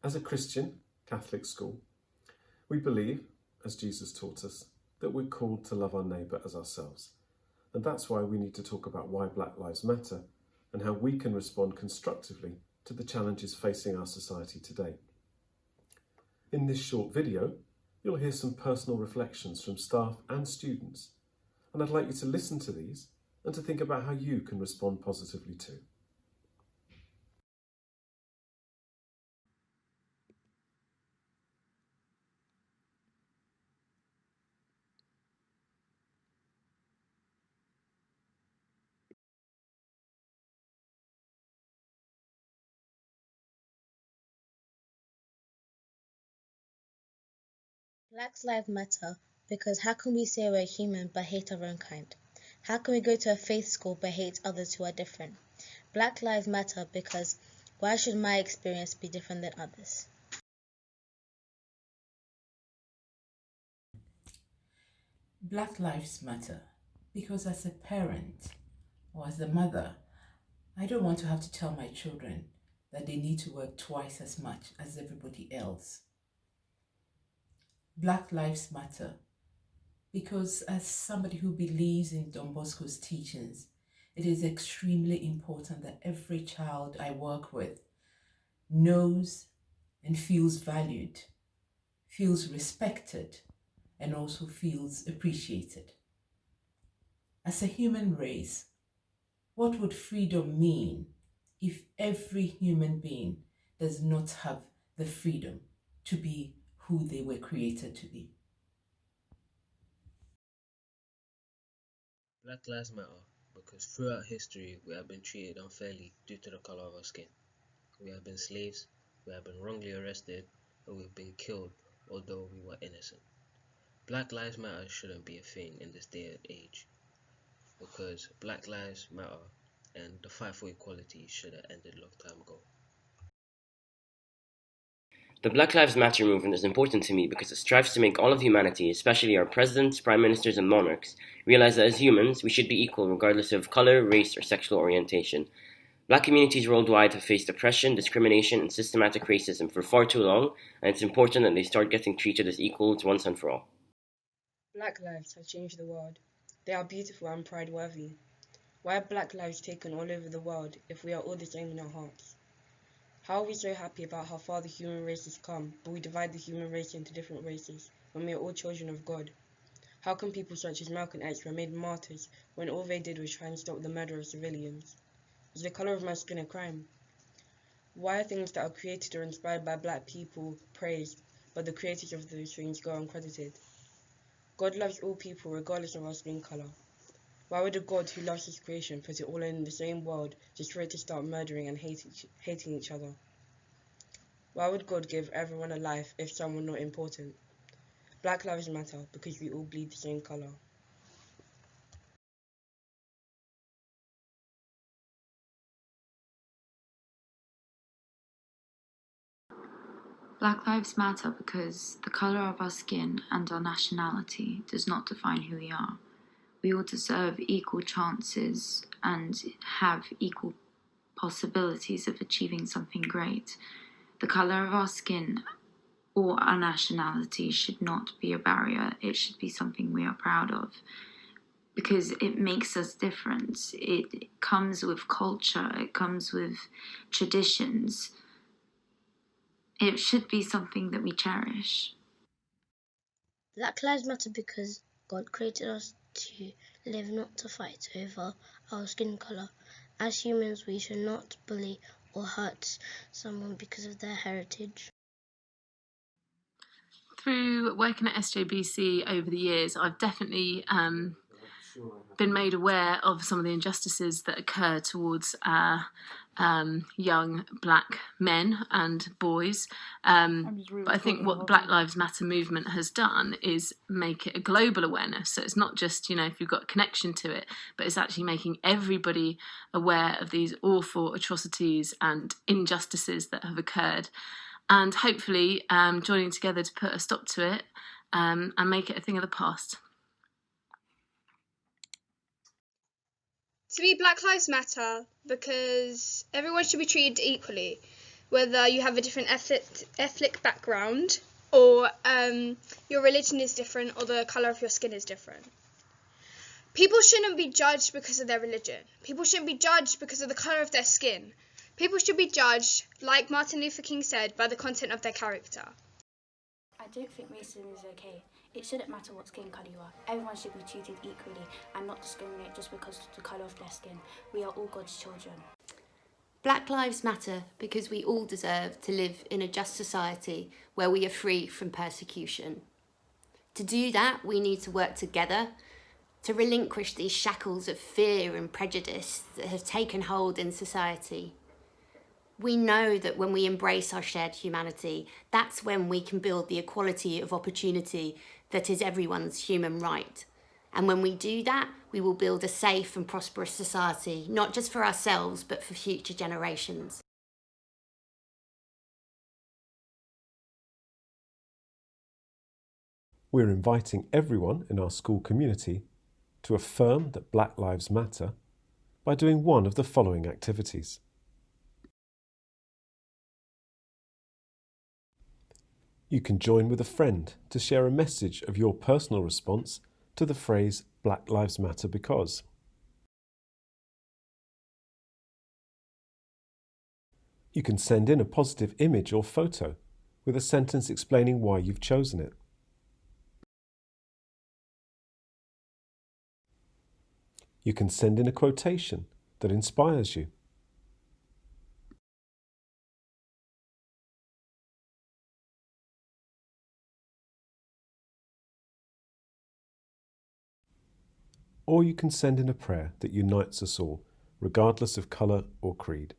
As a Christian Catholic school, we believe, as Jesus taught us, that we're called to love our neighbour as ourselves. And that's why we need to talk about why Black Lives Matter and how we can respond constructively to the challenges facing our society today. In this short video, you'll hear some personal reflections from staff and students, and I'd like you to listen to these and to think about how you can respond positively too. Black Lives Matter because how can we say we're human but hate our own kind? How can we go to a faith school but hate others who are different? Black Lives Matter because why should my experience be different than others? Black Lives Matter because as a parent or as a mother, I don't want to have to tell my children that they need to work twice as much as everybody else. Black Lives Matter because as somebody who believes in Don Bosco's teachings, it is extremely important that every child I work with knows and feels valued, feels respected, and also feels appreciated. As a human race, what would freedom mean if every human being does not have the freedom to be who they were created to be? Black Lives Matter because throughout history we have been treated unfairly due to the color of our skin. We have been slaves, we have been wrongly arrested, and we've been killed although we were innocent. Black Lives Matter shouldn't be a thing in this day and age because Black Lives Matter and the fight for equality should have ended a long time ago. The Black Lives Matter movement is important to me because it strives to make all of humanity, especially our presidents, prime ministers, and monarchs, realize that as humans, we should be equal regardless of color, race, or sexual orientation. Black communities worldwide have faced oppression, discrimination, and systematic racism for far too long, and it's important that they start getting treated as equals once and for all. Black lives have changed the world. They are beautiful and pride-worthy. Why are black lives taken all over the world if we are all the same in our hearts? How are we so happy about how far the human race has come, but we divide the human race into different races, when we are all children of God? How can people such as Malcolm X were made martyrs when all they did was try and stop the murder of civilians? Is the colour of my skin a crime? Why are things that are created or inspired by black people praised, but the creators of those things go uncredited? God loves all people regardless of our skin colour. Why would a God who loves his creation put it all in the same world just for it to start murdering and hating each other? Why would God give everyone a life if some were not important? Black lives matter because we all bleed the same colour. Black Lives Matter because the colour of our skin and our nationality does not define who we are. We all deserve equal chances and have equal possibilities of achieving something great. The colour of our skin or our nationality should not be a barrier. It should be something we are proud of because it makes us different. It comes with culture, it comes with traditions. It should be something that we cherish. Black Lives Matter because God created us to live, not to fight over our skin colour. As humans, we should not bully or hurt someone because of their heritage. Through working at SJBC over the years, I've definitely been made aware of some of the injustices that occur towards young black men and boys. But I think what the Black Lives Matter movement has done is make it a global awareness. So it's not just, if you've got a connection to it, but it's actually making everybody aware of these awful atrocities and injustices that have occurred. And hopefully joining together to put a stop to it and make it a thing of the past. To me, Black Lives Matter because everyone should be treated equally. whether you have a different ethnic background, or your religion is different, or the colour of your skin is different. People shouldn't be judged because of their religion. People shouldn't be judged because of the colour of their skin. People should be judged, like Martin Luther King said, by the content of their character. I don't think racism is okay. It shouldn't matter what skin colour you are. Everyone should be treated equally and not discriminate just because of the colour of their skin. We are all God's children. Black lives matter because we all deserve to live in a just society where we are free from persecution. To do that, we need to work together to relinquish these shackles of fear and prejudice that have taken hold in society. We know that when we embrace our shared humanity, that's when we can build the equality of opportunity that is everyone's human right. And when we do that, we will build a safe and prosperous society, not just for ourselves, but for future generations. We're inviting everyone in our school community to affirm that Black Lives Matter by doing one of the following activities. You can join with a friend to share a message of your personal response to the phrase Black Lives Matter because. You can send in a positive image or photo with a sentence explaining why you've chosen it. You can send in a quotation that inspires you. Or you can send in a prayer that unites us all, regardless of colour or creed.